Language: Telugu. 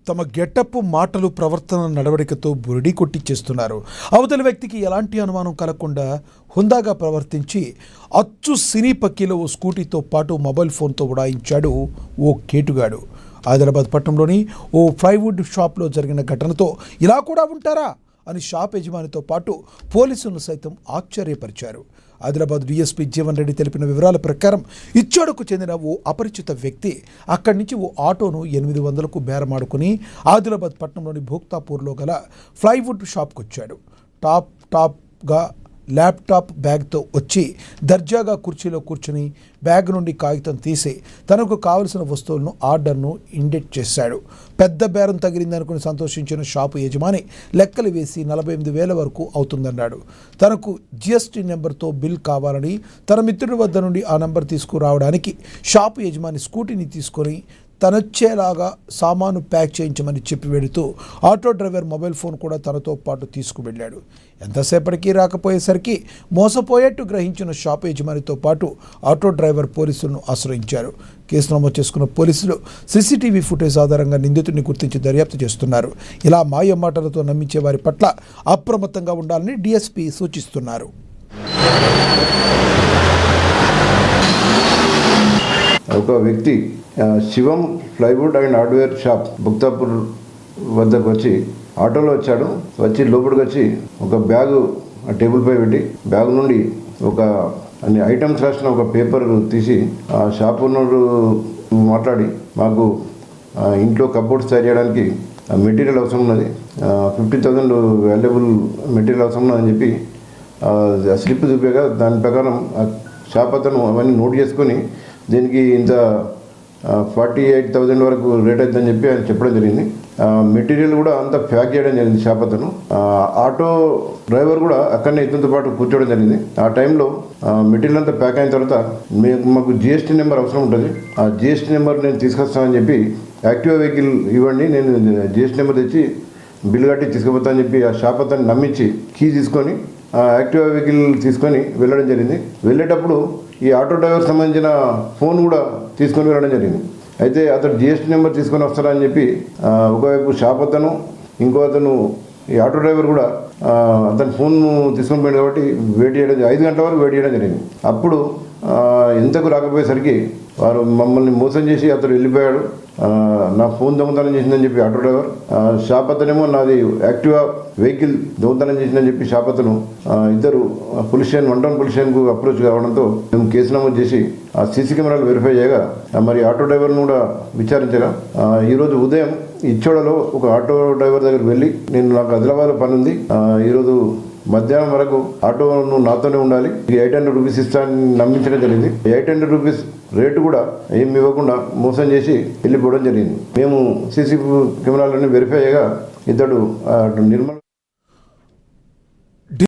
తమ గెటప్ మాటలు ప్రవర్తన నడవడికతో బురిడి కొట్టించేస్తున్నారు. అవతలి వ్యక్తికి ఎలాంటి అనుమానం కలగకుండా హుందాగా ప్రవర్తించి అచ్చు సినీ పక్కీలో ఓ స్కూటీతో పాటు మొబైల్ ఫోన్తో ఉడాయించాడు ఓ కేటుగాడు. ఆదిలాబాద్ పట్టణంలోని ఓ ప్లైవుడ్ షాప్లో జరిగిన ఘటనతో ఇలా కూడా ఉంటారా అని షాప్ యజమానితో పాటు పోలీసులను సైతం ఆశ్చర్యపరిచారు. ఆదిలాబాద్ డీఎస్పీ జీవన్ రెడ్డి తెలిపిన వివరాల ప్రకారం ఇచ్చోడకు చెందిన ఓ అపరిచిత వ్యక్తి అక్కడి నుంచి ఓ ఆటోను 800కు బేరమాడుకుని ఆదిలాబాద్ పట్టణంలోని భోక్తాపూర్లో గల ప్లైవుడ్ షాప్కు వచ్చాడు. టాప్గా ల్యాప్టాప్ బ్యాగ్తో వచ్చి దర్జాగా కుర్చీలో కూర్చుని బ్యాగ్ నుండి కాగితం తీసి తనకు కావలసిన వస్తువులను ఆర్డర్ను ఇండెక్ట్ చేశాడు. పెద్ద బేరం తగిలిందనుకుని సంతోషించిన షాపు యజమాని లెక్కలు వేసి 48,000 వరకు అవుతుందన్నాడు. తనకు జిఎస్టీ నెంబర్తో బిల్ కావాలని తన మిత్రుడి వద్ద నుండి ఆ నెంబర్ తీసుకురావడానికి షాపు యజమాని స్కూటీని తీసుకొని తనొచ్చేలాగా సామాను ప్యాక్ చేయించమని చెప్పి వెళుతూ ఆటో డ్రైవర్ మొబైల్ ఫోన్ కూడా తనతో పాటు తీసుకువెళ్ళాడు. ఎంతసేపటికి రాకపోయేసరికి మోసపోయేట్టు గ్రహించిన షాపు యజమానితో పాటు ఆటో డ్రైవర్ పోలీసులను ఆశ్రయించారు. కేసు నమోదు చేసుకున్న పోలీసులు సీసీటీవీ ఫుటేజ్ ఆధారంగా నిందితుడిని గుర్తించి దర్యాప్తు చేస్తున్నారు. ఇలా మాయ మాటలతో నమ్మించే వారి పట్ల అప్రమత్తంగా ఉండాలని డీఎస్పీ సూచిస్తున్నారు. ఒక వ్యక్తి శివం ప్లైవుడ్ అండ్ హార్డ్వేర్ షాప్ భుక్తాపూర్ వద్దకు వచ్చి ఆటోలో వచ్చాడు. వచ్చి లోపలికి వచ్చి ఒక బ్యాగు టేబుల్ పై పెట్టి బ్యాగ్ నుండి ఒక అన్ని ఐటమ్స్ రాసిన ఒక పేపర్ తీసి ఆ షాప్ ఓనర్ మాట్లాడి మాకు ఇంట్లో కబోర్డ్స్ తయారు చేయడానికి మెటీరియల్ అవసరం ఉన్నది, 50,000 వాల్యుబుల్ మెటీరియల్ అవసరం ఉన్నదని చెప్పి స్లిప్ చూపాక దాని ప్రకారం షాప్ అతను అవన్నీ నోట్ చేసుకొని దీనికి ఇంత 48,000 వరకు రేట్ అవుతుందని చెప్పి ఆయన చెప్పడం జరిగింది. మెటీరియల్ కూడా అంతా ప్యాక్ చేయడం జరిగింది షాప్ అతను. ఆటో డ్రైవర్ కూడా అక్కడనే ఇతనితో పాటు కూర్చోవడం జరిగింది. ఆ టైంలో మెటీరియల్ అంతా ప్యాక్ అయిన తర్వాత మాకు జిఎస్టీ నెంబర్ అవసరం ఉంటుంది, ఆ జిఎస్టీ నెంబర్ నేను తీసుకొస్తానని చెప్పి యాక్టివా వెహికల్ ఇవ్వండి, నేను జిఎస్టీ నెంబర్ తెచ్చి బిల్ కట్టి తీసుకుపోతానని చెప్పి ఆ షాప్ అతను నమ్మించి కీ తీసుకొని యాక్టివా వెహికల్ తీసుకొని వెళ్ళడం జరిగింది. వెళ్ళేటప్పుడు ఈ ఆటో డ్రైవర్ సంబంధించిన ఫోన్ కూడా తీసుకొని వెళ్ళడం జరిగింది. అయితే అతను జిఎస్టీ నెంబర్ తీసుకొని వస్తారని చెప్పి ఒకవైపు షాప్ అతను, ఇంకో అతను ఈ ఆటో డ్రైవర్ కూడా అతని ఫోన్ తీసుకొని పోయింది కాబట్టి వెయిట్ చేయడం 5 గంటల వరకు వెయిట్ చేయడం జరిగింది. అప్పుడు ఎంతకు రాకపోయేసరికి వారు మమ్మల్ని మోసం చేసి అతను వెళ్ళిపోయాడు. నా ఫోన్ దొంగతనం చేసిందని చెప్పి ఆటో డ్రైవర్, షాప్ అతనేమో నాది యాక్టివా వెహికల్ దొంగతనం చేసిందని చెప్పి షాప్ అతను ఇద్దరు పోలీస్ స్టేషన్ 1 టౌన్ పోలీస్ స్టేషన్కు అప్రోచ్ కావడంతో మేము కేసు నమోదు చేసి ఆ సీసీ కెమెరాలు వెరిఫై చేయగా మరి ఆటో డ్రైవర్ను కూడా విచారించగా ఈరోజు ఉదయం ఇచ్చోడలో ఒక ఆటో డ్రైవర్ దగ్గరికి వెళ్ళి నాకు ఆదిలాబాద్లో పని ఉంది, ఈరోజు మధ్యాహ్నం వరకు ఆటో నువ్వు నాతోనే ఉండాలి, 800 రూపీస్ ఇస్తానని నమ్మించడం జరిగింది. 800 రూపీస్ రేటు కూడా ఏమి ఇవ్వకుండా మోసం చేసి వెళ్ళిపోవడం జరిగింది. మేము సీసీ కెమెరాలన్నీ వెరిఫై చేయగా ఇతడు నిర్మల్